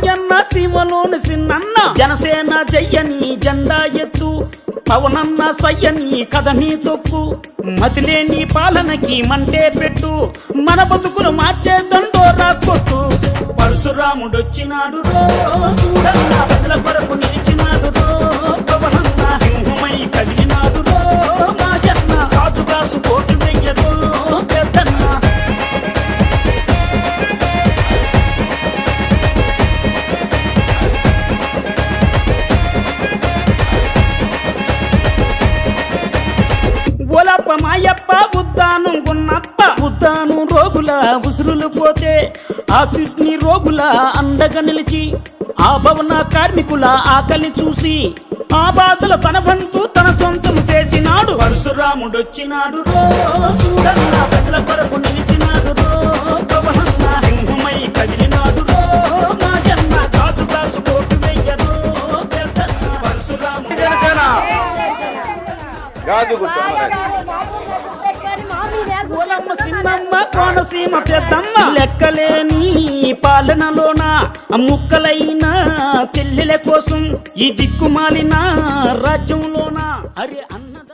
మాయన్న సీమలోని సిన్నన్న జనసేన జయ్యని జెండా ఎత్తు పవనన్న సయ్యని కథని తొక్కు మతిలేని పాలనకి మంటే పెట్టు మన బతుకులు మార్చే దండోరా కొట్టు పరశురాముడొచ్చినాడు రో చూడన్న ప్రజల కొరకు నిలిచినాడు రో పవనన్న సింహమై కదిలినాడు రో మాయన్న రాజుగాసు కోటి వెయ్యరో పెద్దన్న ఓలప్ప మాయప్ప ఉద్దాను గున్నప్ప ఉద్దాను రోగుల ఉసురులు పోతే ఆ కిడ్నీ రోగుల అండగా నిలిచి ఆ భవన కార్మికుల ఆకలి చూసి ఆ బాధలు తన బంధు తన సొంతం చేసినాడు పరశురాముడొచ్చినాడు రో చూడన్న ప్రజల కొరకు నిలిచినాడు రో పవనన్న సింహమై కదిలినాడు రో మాయన్న రాజుగాసు కోటి వెయ్యరో పెద్దన్న పరశురాముడు ఓలమ్మ సిన్నమ్మ కోనసీమ పెద్దమ్మ లెక్కలేని పాలనలోన ముక్కలైన చెల్లెల కోసం ఈ దిక్కుమాలిన రాజ్యంలోన అరే అన్నద